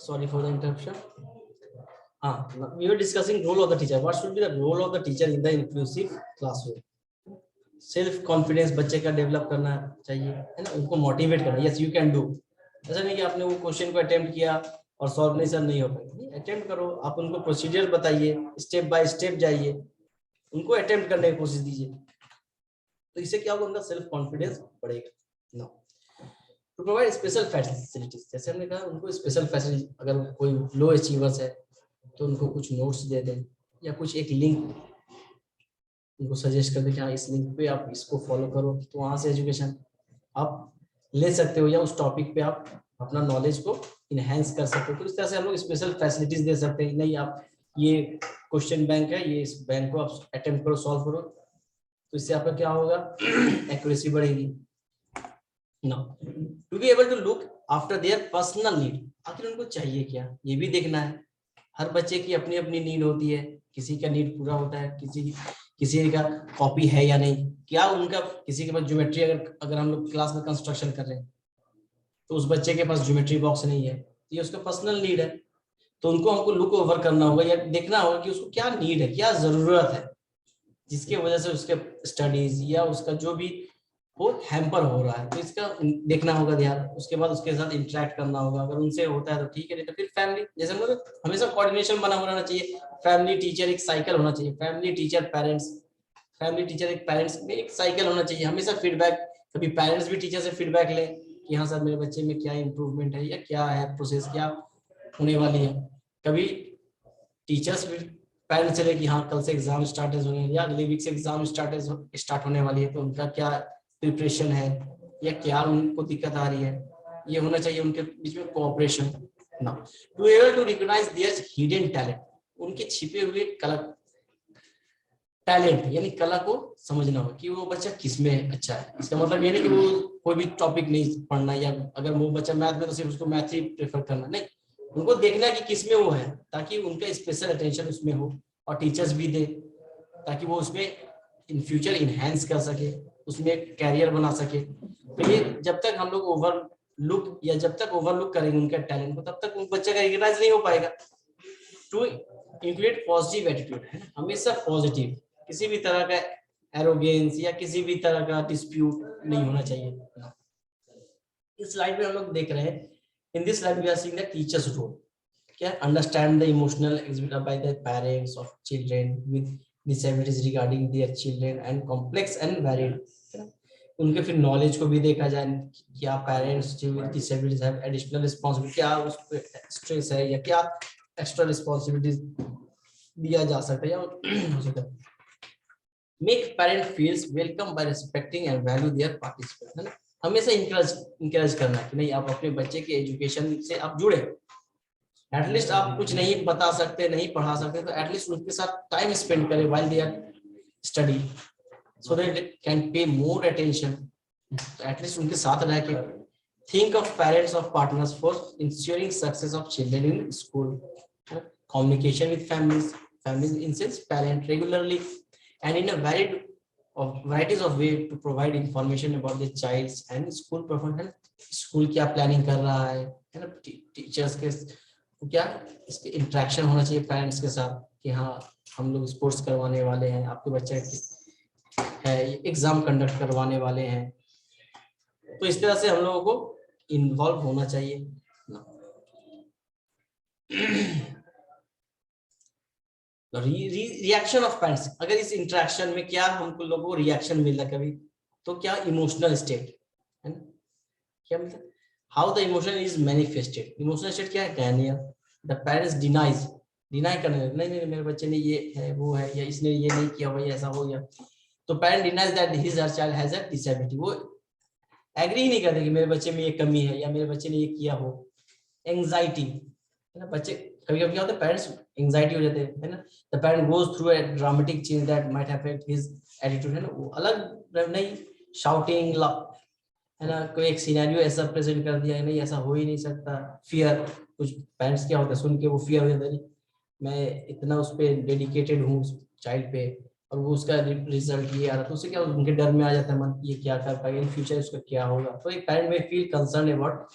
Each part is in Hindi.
Sorry for the interruption. We were discussing role of the teacher. What should be the role of the teacher in the inclusive classroom? Self confidence बच्चे का डेवलप करना चाहिए, है ना, उनको मोटिवेट करना, यस यू कैन डू। ऐसा नहीं कि आपने वो क्वेश्चन को अटेम्प्ट किया और सॉल्व नहीं, सर नहीं हो पाएगा, अटेम्प्ट करो, आप उनको प्रोसीजर बताइए, स्टेप बाय स्टेप जाइए, उनको अटेम्प्ट करने की कोशिश दीजिए, तो इससे क्या होगा, उनका सेल्फ कॉन्फिडेंस बढ़ेगा। No to provide special facilities, जैसे हमने कहा उनको स्पेशल फैसिलिटी, अगर कोई लो अचीवर्स है तो उनको कुछ नोट्स दे दें या कुछ एक लिंक उनको सजेस्ट कर दें कि हाँ इस लिंक पे आप इसको फॉलो करो, तो वहां से एजुकेशन आप ले सकते हो या उस टॉपिक पे आप अपना नॉलेज को इनहेंस कर सकते हो। तो इस तरह से हम लोग स्पेशल फैसिलिटीज दे सकते हैं, नहीं आप ये क्वेश्चन बैंक है, ये इस बैंक को आप अटेम्प्ट करो, सॉल्व करो, तो इससे आपका क्या होगा, एक्यूरेसी बढ़ेगी। Now to be able to look after their personal need, आखिर उनको चाहिए क्या, ये भी देखना है। हर बच्चे की अपनी अपनी नीड होती है, किसी का नीड पूरा होता है, किसी का कॉपी है या नहीं, क्या उनका, किसी के पास ज्योमेट्री, अगर हम लोग क्लास में कंस्ट्रक्शन कर रहे हैं तो उस बच्चे के पास ज्योमेट्री बॉक्स नहीं है, ये उसका पर्सनल नीड है, तो उनको हमको लुक ओवर करना होगा या देखना होगा कि उसको क्या नीड है, क्या जरूरत है, जिसकी वजह से उसके स्टडीज या उसका जो भी वो हैम्पर हो रहा है, तो इसका देखना होगा ध्यान। उसके बाद उसके साथ इंटरेक्ट करना होगा, अगर उनसे होता है तो ठीक है, नहीं तो फिर फैमिली, जैसे हम लोग हमेशा कोऑर्डिनेशन बना होना चाहिए, फैमिली टीचर एक साइकिल होना चाहिए, family teacher parents, family teacher एक पेरेंट्स में एक साइकिल होना चाहिए, हमेशा फीडबैक, कभी पेरेंट्स भी टीचर से फीडबैक लें कि हाँ सर मेरे बच्चे में क्या इंप्रूवमेंट है या क्या है प्रोसेस, क्या होने वाली है, कभी टीचर्स भी पेरेंट्स चले कि हाँ कल से एग्जाम स्टार्ट होने या अगले वीक से एग्जाम स्टार्ट होने वाली है, तो उनका क्या प्रिपरेशन है या क्या उनको दिक्कत आ रही है, ये होना चाहिए उनके बीच में कोऑपरेशन। ना to able to recognise their hidden talent, उनके छिपे हुए कला, टैलेंट यानी कला को समझना हो कि वो बच्चा किसमें अच्छा है। इसका मतलब ये नहीं कि वो कोई भी टॉपिक नहीं पढ़ना, या अगर वो बच्चा मैथ में तो सिर्फ उसको मैथ ही प्रेफर करना, नहीं, उनको देखना कि किसमें वो है, ताकि उनका स्पेशल अटेंशन उसमें हो और टीचर्स भी दे, ताकि वो उसमें इन फ्यूचर इनहेंस कर सके, उसमें कैरियर बना सके। तो ये जब तक हम लोग ओवरलुक या जब तक ओवरलुक करेंगे उनके टैलेंट को, तब तक उन बच्चे का रिकॉग्नाइज नहीं हो पाएगा। टू इंक्लूड पॉजिटिव एटीट्यूड, हमेशा पॉजिटिव, किसी भी तरह का एरोगेंस या किसी भी तरह का डिस्प्यूट नहीं होना चाहिए। इस स्लाइड में हम लोग देख रहे हैं, in this slide we are seeing the teachers role, क्या understand the emotional experience by the parents of children with disabilities regarding their children and complex and varied, उनके फिर नॉलेज को भी देखा जाए, क्या पेरेंट्स जो with disabilities have additional responsibility, क्या उस पे स्ट्रेस है या क्या एक्स्ट्रा रिस्पांसिबिलिटीज दिया जा सकता है या हो सकता है। Make parent feels welcome by respecting and value their participate, है ना, हमेशा इंकरेज करना है कि नहीं आप अपने बच्चे के एजुकेशन से आप जुड़े, एटलीस्ट आप कुछ नहीं बता सकते, नहीं पढ़ा सकते, तो एटलीस्ट उनके साथ टाइम स्पेंड करें while they are study, so that can pay more attention, at least उनके साथ रह के। Think of parents of partners for ensuring success of children in school, communication with families insists parent regularly and in a varieties of way to provide information about the child's and school performance, school क्या प्लानिंग कर रहा है ना, टीचर्स के क्या इसके इंटरेक्शन होना चाहिए पेरेंट्स के साथ कि हाँ हम लोग स्पोर्ट्स करवाने वाले हैं, आपके बच्चे है एग्जाम कंडक्ट करवाने वाले हैं, तो इस तरह से हम लोगों को इन्वॉल्व होना चाहिए। रिएक्शन ऑफ पेरेंट्स, अगर इस इंटरेक्शन में क्या हमको लोगों को रिएक्शन मिल रहा कभी, तो क्या इमोशनल स्टेट है ना, क्या मतलब how the emotion is manifested, emotional state क्या है, डेनियल द पेरेंट्स डिनाई करने, नहीं नहीं मेरे बच्चे ने ये है वो है या इसने ये नहीं किया हुआ ऐसा हो गया, तो parent denies that his her child has a disability, वो एग्री ही नहीं करते कि मेरे बच्चे में ये कमी है या मेरे बच्चे ने ये किया हो। एंजाइटी है ना, बच्चे कभी कभी क्या होता है पेरेंट्स एंजाइटी हो जाते हैं, है ना, the parent goes through a dramatic change that might affect his attitude, है ना, वो अलग नहीं, शाउटिंग है ना, कोई एक सिनेरियो ऐसा प्रेजेंट कर दिया है, नहीं ऐसा हो ही नहीं सकता। फियर, कुछ पेरेंट्स क्या होता है सुन के वो फियर हो जाता है, मैं इतना उस पर डेडिकेटेड हूँ चाइल्ड पे और वो उसका रिजल्ट ये आ रहा, तो उससे क्या उनके डर में आ जाता है मन, ये क्या कर पाएगा इन फ्यूचर, उसका क्या होगा, तो एक parent may feel concern about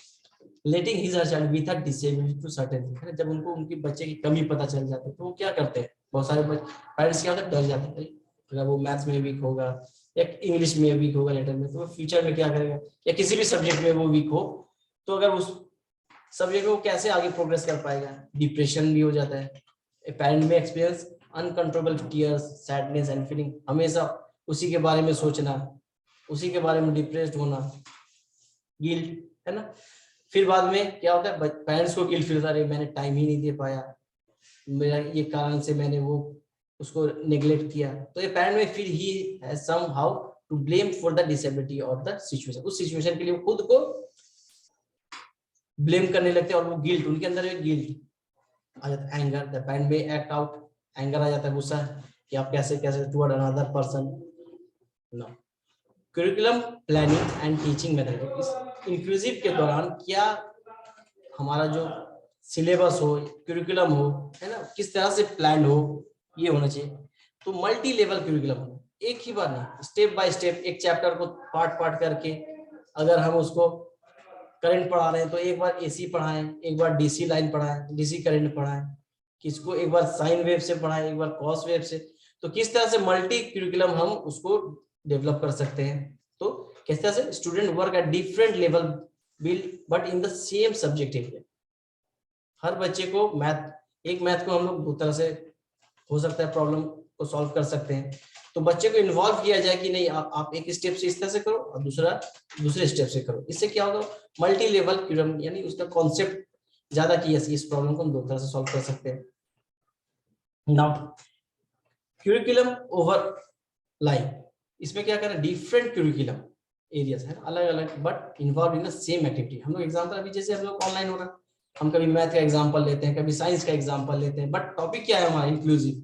letting his her child with a disability to certain, जब उनको उनकी बच्चे की कमी पता चल जाती है तो वो क्या करते हैं, बहुत सारे पेरेंट्स क्या होता है, डर जाते हैं अगर वो मैथ्स में वीक होगा या इंग्लिश में वीक होगा लेटर में, तो वो फ्यूचर में क्या करेगा, या किसी भी सब्जेक्ट में वो वीक हो तो अगर उस सब्जेक्ट में वो कैसे आगे प्रोग्रेस कर पाएगा, डिप्रेशन भी हो जाता है। पेरेंट में experience uncontrollable tears, sadness and feeling, हमेशा उसी के बारे में सोचना, उसी के बारे में डिप्रेस्ड होना, गिल्ट, है ना। फिर बाद में क्या होता है, पेरेंट्स को गिल्ट फील होता है, मैंने टाइम ही नहीं दे पाया, मेरा ये कारण से मैंने वो उसको नेग्लेक्ट किया, तो ये parent may feel he has somehow to blame for the disability of the situation, उस सिचुएशन के लिए वो खुद को ब्लेम करने लगते हैं और वो गिल्ट, उनके अंदर एक गिल्ट आ जाता है, anger, the parent may act out, anger आ जाता है, गुस्सा कि आप कैसे कैसे toward another person. No, curriculum planning and teaching method, इस इंक्लूसिव के दौरान क्या हमारा जो सिलेबस हो, करिकुलम हो, है ना, किस तरह से प्लान हो, ये होना चाहिए। तो मल्टी लेवल करिकुलम होना, एक ही बार नहीं, स्टेप बाय स्टेप, एक चैप्टर को पार्ट पार्ट करके, अगर हम उसको करंट पढ़ा रहे हैं तो एक बार एसी पढ़ाएं, एक बार डीसी लाइन पढ़ाएं, डीसी करंट पढ़ाएं, किसको एक बार साइन वेव से पढ़ाएं, एक बार कॉस वेव से, तो किस तरह से मल्टी करिकुलम हम उसको डेवलप कर सकते हैं। तो किस तरह से student work at different level build but in the same subject area, हर बच्चे को एक मैथ को हम लोग दो तरह से हो सकता है प्रॉब्लम को सॉल्व कर सकते हैं, तो बच्चे को इन्वॉल्व किया जाए कि नहीं आप एक स्टेप से इस तरह से करो और दूसरा दूसरे स्टेप से करो, इससे क्या होगा, मल्टी लेवल क्यूरम, यानी उसका कॉन्सेप्ट ज्यादा कि इस प्रॉब्लम को हम दो तरह से सॉल्व कर सकते हैं। नाउ क्यूरिकुलम ओवरलाइन, इसमें क्या करना, डिफरेंट क्यूरिकुलम एरियाज है, अलग अलग but involve in the same activity. हम लोग एग्जांपल अभी जैसे हम लोग ऑनलाइन हो रहा है, हम कभी मैथ का एग्जांपल लेते हैं, कभी साइंस का एग्जांपल लेते हैं, बट टॉपिक क्या है हमारा, इंक्लूसिव,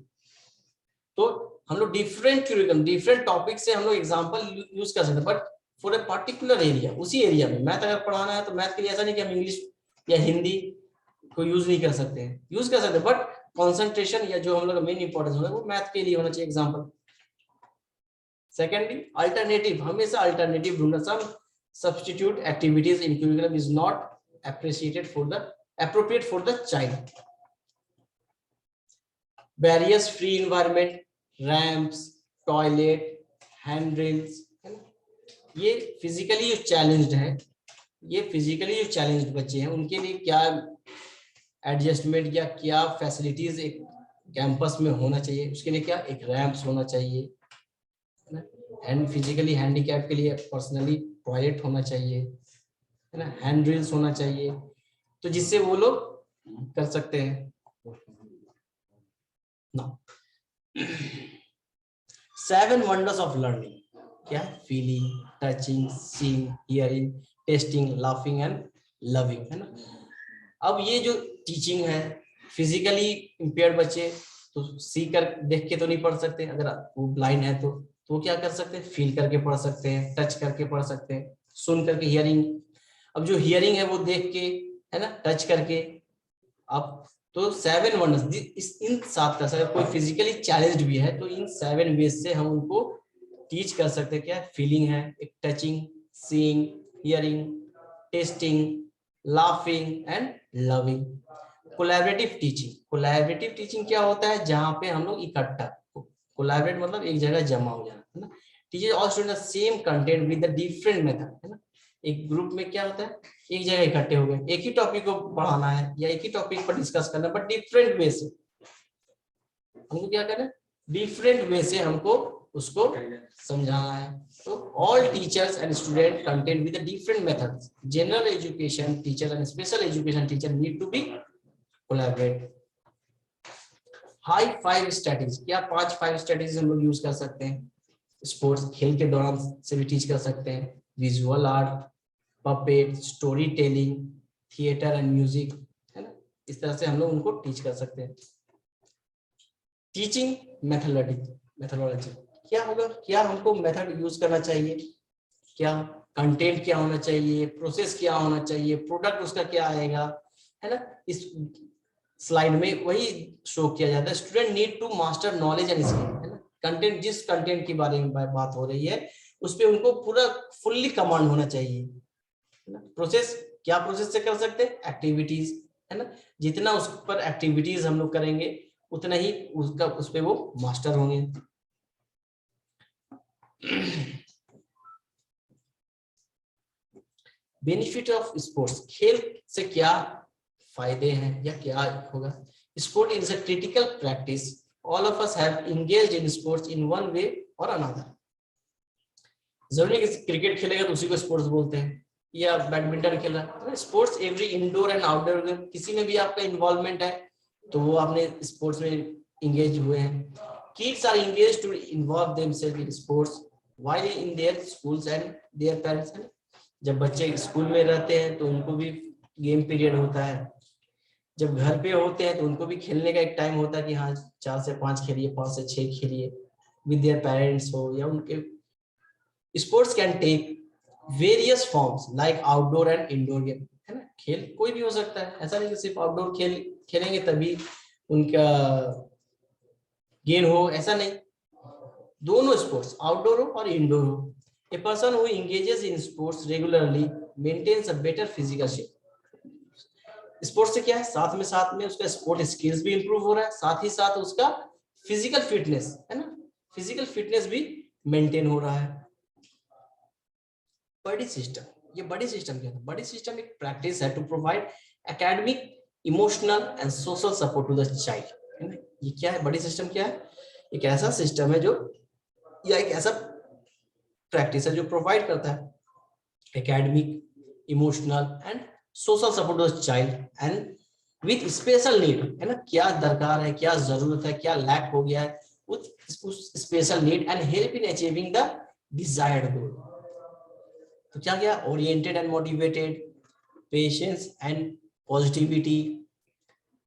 तो हम लोग डिफरेंट क्यूरिकुलम, डिफरेंट टॉपिक से हम लोग एग्जांपल यूज कर सकते हैं, but for a particular area, उसी एरिया में मैथ अगर पढ़ाना है तो मैथ के लिए ऐसा नहीं कि हम इंग्लिश या हिंदी को यूज नहीं कर सकते हैं, यूज कर सकते हैं, बट कॉन्सेंट्रेशन या जो हम लोग मेन इंपॉर्टेंस होगा वो मैथ के लिए होना चाहिए एग्जांपल। सेकेंडली अल्टरनेटिव, हमेशा अल्टरनेटिव ढूंढना, some substitute activities in curriculum is not appreciated for the appropriate for the child, various free environment, ramps, toilet, handrails, है ना, ये फिजिकली जो चैलेंज्ड है, ये फिजिकली जो चैलेंज्ड बच्चे हैं उनके लिए क्या एडजस्टमेंट या क्या फैसिलिटीज एक कैंपस में होना चाहिए, उसके लिए क्या एक रैम्प्स होना चाहिए, एंड फिजिकली हैंडीकैप के लिए पर्सनली टॉयलेट होना चाहिए, है ना, हैंड ड्रिल्स होना चाहिए, तो जिससे वो लोग कर सकते हैं। नाउ 7 वंडर्स ऑफ लर्निंग, क्या, feeling, touching, seeing, hearing, testing, laughing and loving, है ना। अब ये जो टीचिंग है, फिजिकली इंपेयर्ड बच्चे तो सी कर देख के तो नहीं पढ़ सकते, अगर वो ब्लाइंड है तो वो क्या कर सकते हैं, फील करके पढ़ सकते हैं, टच करके पढ़ सकते हैं, सुन करके, हियरिंग, अब जो हियरिंग है वो देख के, है ना, टच करके, अब तो 7 वंडर्स, इन 7 का अगर कोई फिजिकली चैलेंज्ड भी है तो इन 7 वेज से हम उनको टीच कर सकते हैं, क्या, फीलिंग है, एक touching, seeing, hearing, testing, laughing and loving. Collaborative teaching, collaborative teaching क्या होता है, जहां पे हम लोग इकट्ठा, कोलैबोरेट मतलब एक जगह जमा हो जाना, है ना, teacher all student same content with the different method, है ना, एक ग्रुप में क्या होता है, एक जगह इकट्ठे हो गए, एक ही टॉपिक को पढ़ाना है या एक ही टॉपिक पर डिस्कस करना है, बट डिफरेंट वे से हमको क्या करना है, डिफरेंट वे से हमको उसको समझाना है। तो all teachers and student content with different methods, general education teacher and special education teacher need to be collaborate. High 5 strategy, क्या 5 स्ट्रेटजी हम लोग यूज कर सकते हैं, स्पोर्ट्स, खेल के दौरान से भी टीच कर सकते हैं, visual art, puppet, story telling, theatre and music, है ना, इस तरह से हम लोग उनको टीच कर सकते हैं। टीचिंग मेथोडोलॉजी क्या होगा, क्या हमको मेथड यूज करना चाहिए, क्या कंटेंट क्या होना चाहिए, प्रोसेस क्या होना चाहिए, प्रोडक्ट उसका क्या आएगा, है ना, इस स्लाइड में वही शो किया जाता है। Student need to master knowledge and skill, है ना, कंटेंट, जिस कंटेंट के बारे में बात हो रही है उस पर उनको पूरा फुल्ली कमांड होना चाहिए। प्रोसेस क्या प्रोसेस से कर सकते हैं? एक्टिविटीज, है ना। जितना उस पर एक्टिविटीज हम लोग करेंगे उतना ही उसका उस पे वो मास्टर होंगे। बेनिफिट ऑफ स्पोर्ट्स, खेल से क्या फायदे हैं या क्या होगा? Sport is a critical practice, all of us have engaged in sports in one way और अनदर। जरूरी कि क्रिकेट खेलेगा तो उसी को स्पोर्ट्स बोलते हैं, या बैडमिंटन खेल रहा है, sports every indoor and outdoor game, किसी में भी आपका इन्वॉल्वमेंट है तो वो आपने स्पोर्ट्स में इंगेज हुए हैं। Kids are engage to involve themselves in sports while in their schools and their parents. जब बच्चे स्कूल में रहते हैं तो उनको भी गेम पीरियड होता है, जब घर पे होते हैं तो उनको भी खेलने का एक टाइम होता है कि हाँ 4 से 5 खेलिए, 5 से 6 खेलिए विद देयर पेरेंट्स हो या उनके। Sports can take various forms like outdoor and indoor game, है ना। खेल कोई भी हो सकता है, ऐसा नहीं कि सिर्फ आउटडोर खेल खेलेंगे तभी उनका गेन हो, ऐसा नहीं। दोनों स्पोर्ट्स आउटडोर हो और इंडोर हो। A person who engages in sports regularly maintains a better physical shape. Sports से क्या है, साथ में उसका स्पोर्ट स्किल्स भी इंप्रूव हो रहा है, साथ ही साथ उसका फिजिकल फिटनेस, है ना, फिजिकल फिटनेस भी मेंटेन हो रहा है। बडी सिस्टम, ये बडी सिस्टम क्या है? बडी सिस्टम एक प्रैक्टिस है to provide academic, emotional and social support to the child, है ना। ये क्या है? बडी सिस्टम क्या है? एक ऐसा सिस्टम है जो, या एक ऐसा प्रैक्टिस है जो प्रोवाइड करता है academic, emotional and social support to the child and with special need, है ना। क्या दरकार है, क्या जरूरत है, क्या लैक हो गया है, उस special need and help in achieving the desired goal. तो क्या क्या? Oriented and motivated, patience and positivity.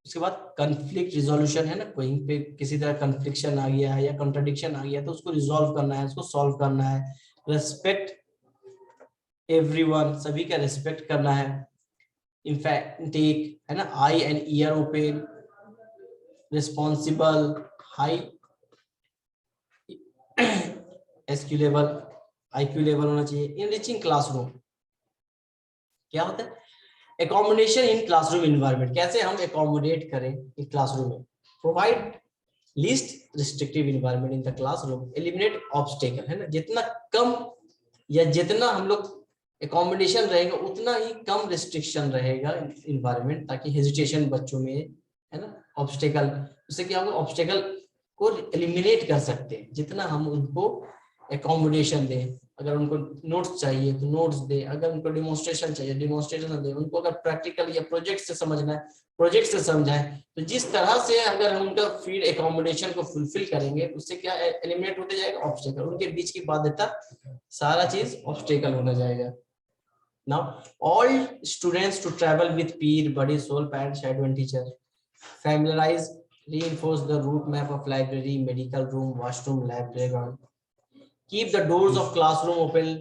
उसके बाद कॉन्फ्लिक्ट रिजोल्यूशन, है ना, कहीं पे किसी तरह कॉन्फ्लिक्शन आ गया है या कॉन्ट्रडिक्शन आ गया तो उसको रिजॉल्व करना है, उसको सॉल्व करना है। रेस्पेक्ट एवरीवन, सभी का रेस्पेक्ट करना है। इनफैक्ट टेक, है ना, eye and ear open, responsible, high SQ level, IQ level होना चाहिए। इनरिचिंग क्लासरूम क्या होता है? एकोमोडेशन इन क्लासरूम इन्वायरमेंट, कैसे हम एकोमोडेट करें इन क्लासरूम में। Provide least restrictive environment in the classroom, eliminate obstacle, है ना। जितना कम या जितना हम लोग एकोमोडेशन रहेगा उतना ही कम रिस्ट्रिक्शन रहेगा इन्वायरमेंट, ताकि हेजिटेशन बच्चों में, है ना, ऑब्स्टेकल, उससे क्या होगा, ऑब्स्टेकल को एलिमिनेट कर सकते हैं जितना हम उनको एकोमोडेशन दें। अगर उनको नोट्स चाहिए तो नोट्स दे, अगर उनको डिमॉन्स्ट्रेशन चाहिए डिमॉन्स्ट्रेशन दे, उनको अगर प्रैक्टिकल या प्रोजेक्ट से समझना है प्रोजेक्ट से समझाएं। तो जिस तरह से अगर हम उनका फीड एकोमोडेशन को फुलफिल करेंगे उससे क्या एलिमिनेट होते जाएगा ऑब्स्टेकल, उनके बीच की बाध्यता, सारा चीज ऑब्स्टेकल होना जाएगा। Now, all students to travel with peer, buddy, soul, parent, shadow, and teacher. Familiarize, reinforce the route map of library, medical room, washroom, lab, playground. Keep the doors of classroom open,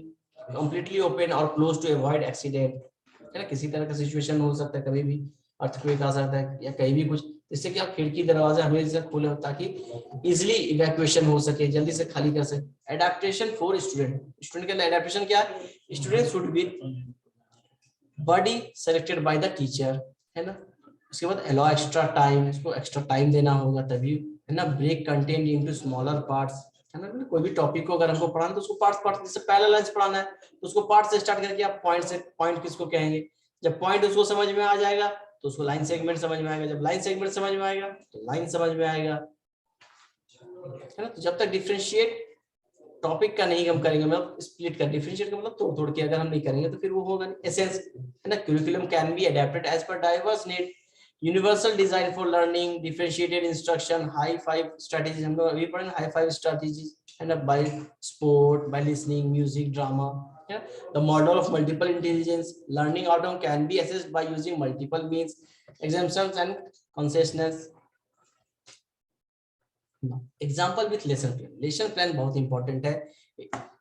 completely open or closed to avoid accident. है ना, किसी तरह का सिचुएशन हो सकता है, कभी भी अर्थक्वेक आ सकता है या कहीं भी कुछ, इससे क्या खिड़की दरवाजा हमेशा खुले हो ताकि इजिली इवैक्यूएशन हो सके, जल्दी से खाली कर सके। एडेप्टेशन फॉर स्टूडेंट, स्टूडेंट के अंदर एडेप्टेशन क्या है? Student should be buddy selected by the teacher, है ना। उसके बाद अलाउ एक्स्ट्रा टाइम, इसको एक्स्ट्रा टाइम देना होगा तभी, है ना। Break content into smaller parts, है ना। कोई भी टॉपिक को अगर हमको पढ़ाना तो उसको पार्ट्स, जैसे पहला लंच पढ़ाना है तो उसको पार्ट से स्टार्ट करके आप पॉइंट से, पॉइंट किसको कहेंगे, जब पॉइंट उसको समझ में आ जाएगा तो उसको लाइन सेगमेंट समझ में आएगा, जब लाइन सेगमेंट समझ में आएगा तो लाइन समझ में आएगा, है ना। तो जब तक डिफरेंशिएट टॉपिक का नहीं हम करेंगे, मतलब स्प्लिट कर, डिफरेंशिएट का मतलब तोड़ तोड़ के अगर हम नहीं करेंगे तो फिर वो होगा नहीं। एसेंस, है ना, curriculum can be adapted as per diverse need, universal design for learning, differentiated instruction, high 5 strategies, हम लोग अभी पढ़े हाई 5 स्ट्रेटजीज, है ना, by sport, by listening, music, drama. The model of multiple intelligence learning outcome can be assessed by using multiple means, exemptions and concessions. Example with lesson plan, lesson plan बहुत इंपॉर्टेंट है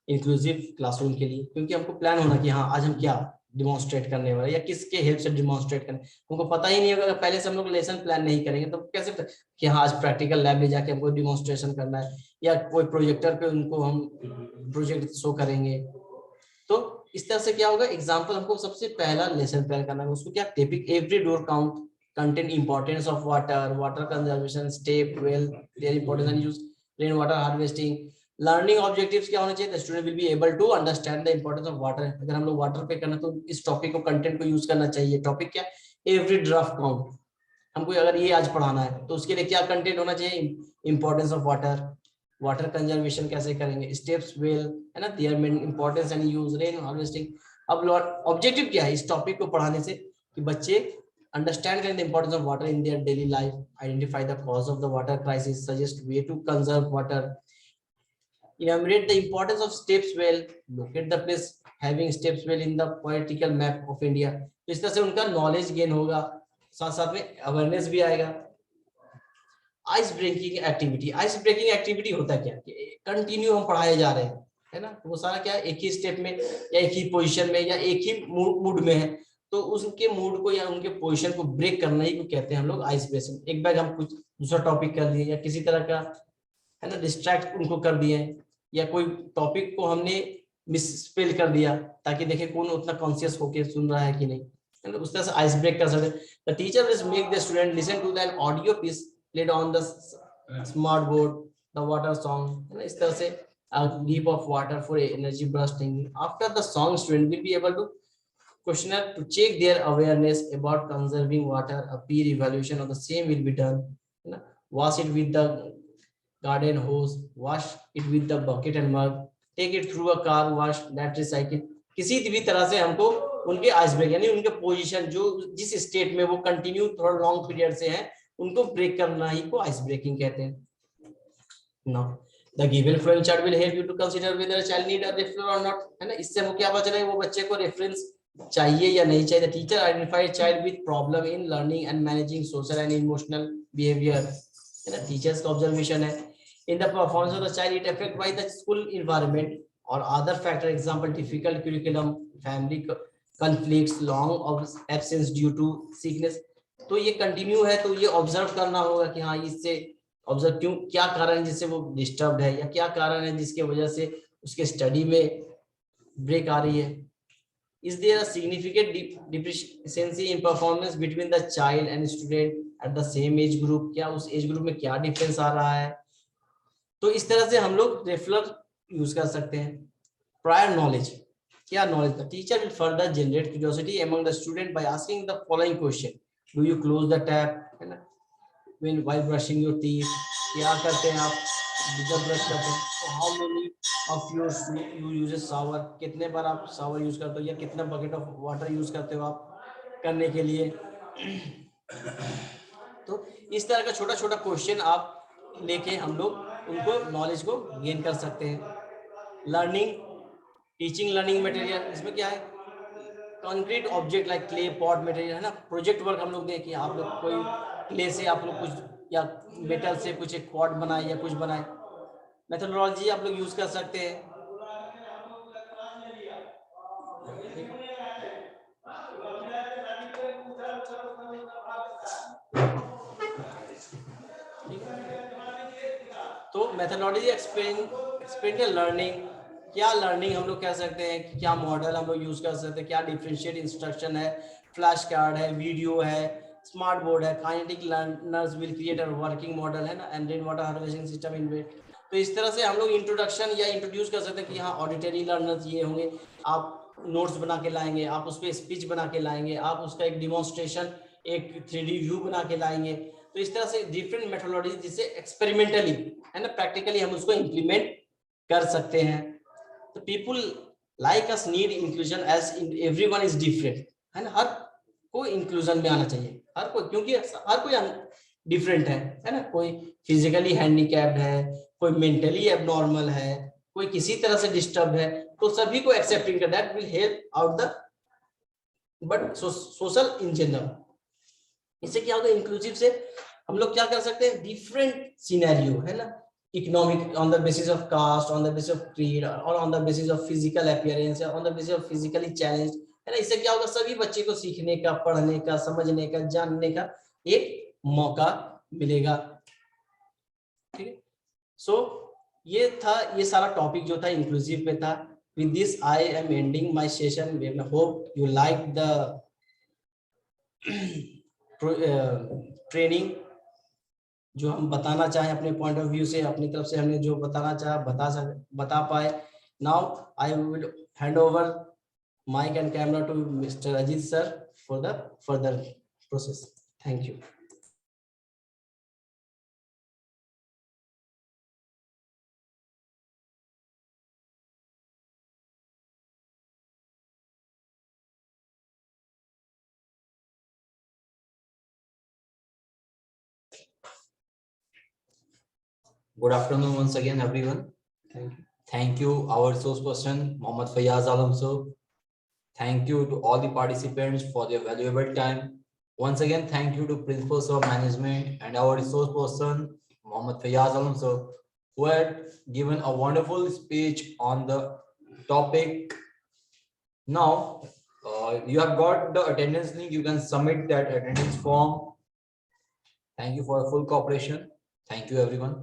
इंक्लूसिव क्लासरूम के लिए, क्योंकि हमको प्लान होना कि हाँ आज हम क्या डिमॉन्स्ट्रेट करने वाले या किसके हेल्प से डिमॉन्स्ट्रेट करने, हमको पता ही नहीं होगा, पहले से हम लोग लेसन प्लान नहीं करेंगे तो कैसे कि हाँ आज प्रैक्टिकल लैब में जाके हमको डिमॉन्स्ट्रेशन करना है या कोई प्रोजेक्टर पे उनको हम प्रोजेक्ट शो करेंगे। तो इस तरह से क्या होगा, एग्जाम्पल हमको सबसे पहला लेसन प्लान करना है, उसको क्या topic every door count content importance of water conservation, step well, their importance and use, rain water harvesting. Learning objectives क्या होना चाहिए, the student will be able to understand the importance of water. अगर हम लोग वाटर पे करना तो इस टॉपिक को कंटेंट को यूज करना चाहिए. टॉपिक क्या, एवरी ड्रॉप काउंट. हमको अगर ये आज पढ़ाना है तो उसके लिए क्या कंटेंट होना चाहिए, importance of water, water conservation कैसे करेंगे, स्टेप्स वेल है ना, their main importance and use, rain harvesting. अब ऑब्जेक्टिव क्या है इस टॉपिक को पढ़ाने से, कि बच्चे understand the importance of water in their daily life, identify the cause of the water crisis, suggest way to conserve water, enumerate the importance of steps well, locate the place having steps well in the political map of India. तो इस तरह से उनका नॉलेज गेन होगा, साथ साथ में अवेयरनेस भी आएगा. Ice breaking activity, ice breaking activity होता क्या, कंटिन्यू हम पढ़ाए जा रहे हैं है ना, वो सारा क्या एक ही स्टेप में या एक ही पोजीशन में या एक ही मूड में है, तो उनके मूड को या उनके पोजीशन को ब्रेक करना ही को कहते हैं हम लोग आइस ब्रेकिंग. एक बार हम कुछ दूसरा टॉपिक कर लिए या किसी तरह का है ना डिस्ट्रैक्ट उनको कर दिए, या कोई टॉपिक को हमने मिसस्पेल कर दिया ताकि देखे कौन उतना कॉन्शियस होके सुन रहा है कि नहीं, है ना, उस तरह से आइस ब्रेक कर सकते. The teacher will make the student listen to the audio piece played on the smart board, the water song, है ना, इस तरह से a leap of water for energy bursting. After the song, student will be able to questionnaire to check their awareness about conserving water. A peer evaluation of the same will be done. है ना, wash it with the garden hose, wash it with the bucket and mug, take it through a car wash, that recycle. किसी भी तरह से हमको उनके आइस ब्रेक यानी उनके पोजीशन जो जिस स्टेट में वो कंटिन्यू थोड़ा लॉन्ग पीरियड से है उनको ब्रेक करना ही को आइस ब्रेकिंग कहते हैं. Now, the given flowing chart will help you to consider whether a child need a referral or not. है ना, इससे हमको क्या पता चलेगा वो बच्चे को रेफरेंस चाहिए या नहीं चाहिए. The teacher identified child with problem in learning and managing social and emotional behavior. है ना, टीचर्स का ऑब्जर्वेशन है. In the performance of the child, it affected by the school environment or other factor. Example: difficult curriculum, family conflicts, long absence due to sickness. तो ये कंटिन्यू है तो ये ऑब्जर्व करना होगा कि हाँ इससे ऑब्जर्व क्यों, क्या कारण है जिससे वो डिस्टर्ब है, या क्या कारण है जिसके वजह से उसके स्टडी में ब्रेक आ रही है. Is there a significant difference in performance between the child and student at the same age group, क्या उस एज ग्रुप में क्या डिफरेंस आ रहा है. तो इस तरह से हम लोग रेफरल यूज कर सकते हैं. प्रायर नॉलेज, क्या नॉलेज था, teacher will further generate curiosity among the student by asking the following question. Do you close the tap, है ना, when while brushing your teeth, क्या करते हैं आप जब ब्रश करते हैं. तो how many of yours you use a shower, कितने बार आप शावर यूज करते हो, या कितना बकेट ऑफ वाटर यूज करते हो आप करने के लिए. तो इस तरह का छोटा छोटा क्वेश्चन आप लेके हम लोग उनको नॉलेज को गेन कर सकते हैं. लर्निंग, टीचिंग लर्निंग मटेरियल, इसमें क्या है, concrete object like clay pot material, है ना, प्रोजेक्ट वर्क हम लोग दें कि आप लोग कोई क्ले से आप लोग कुछ या मेटल से कुछ एक पॉट बनाए या कुछ बनाए. मेथोडोलॉजी आप लोग यूज कर सकते हैं. तो मेथोडोलॉजी एक्सपेरिमेंटल लर्निंग, क्या लर्निंग हम लोग कह सकते हैं कि क्या मॉडल हम लोग यूज कर सकते हैं, क्या डिफरेंशिएट इंस्ट्रक्शन है, फ्लैश कार्ड है, वीडियो है, स्मार्ट बोर्ड है, kinetic learners will create a working model, है ना, and rain water harvesting system invade. तो इस तरह से हम लोग इंट्रोडक्शन या इंट्रोड्यूस कर सकते हैं कि हाँ ऑडिटरी लर्नर्स ये होंगे, आप नोट्स बना के लाएंगे, आप उस पर स्पीच बना के लाएंगे, आप उसका एक डिमॉन्स्ट्रेशन एक 3D व्यू बना के लाएंगे. तो इस तरह से डिफरेंट मेथोडोलॉजी जिससे एक्सपेरिमेंटली है ना प्रैक्टिकली हम उसको इम्प्लीमेंट कर सकते हैं. तो people like us need inclusion as everyone is different, है ना, हर को इंक्लूजन में आना चाहिए, हर कोई, क्योंकि हर कोई डिफरेंट है ना, कोई फिजिकली हैंडीकैप्ड है, कोई मेंटली एबनॉर्मल है, कोई किसी तरह से डिस्टर्ब है, तो सभी को एक्सेप्टिंग कर that will help out the but social in general. इससे क्या होगा, इंक्लूसिव से हम लोग क्या कर सकते हैं, डिफरेंट सिनेरियो, है ना, economic on the basis of caste, on the basis of creed, और on the basis of physical appearance, on the basis of physically challenge, है ना. इससे क्या होगा, सभी बच्चे को सीखने का, पढ़ने का, समझने का, जानने का एक मौका मिलेगा. ठीक है. सो ये था, ये सारा टॉपिक जो था इंक्लूसिव पे था. with this I am ending my session. We hope you like the training जो हम बताना चाहें अपने पॉइंट ऑफ व्यू से, अपनी तरफ से हमने जो बताना चाहा बता पाए. Now I will hand over mic and camera to Mr. Ajit sir for the further process. Thank you. Good afternoon once again, everyone. Thank you. Thank you, our resource person, Mohammad Fayaz Alam sir. Thank you to all the participants for their valuable time. Once again, thank you to principals of management and our resource person, Mohammad Fayaz Alam sir, who had given a wonderful speech on the topic. Now, you have got the attendance link. You can submit that attendance form. Thank you for full cooperation. Thank you, everyone.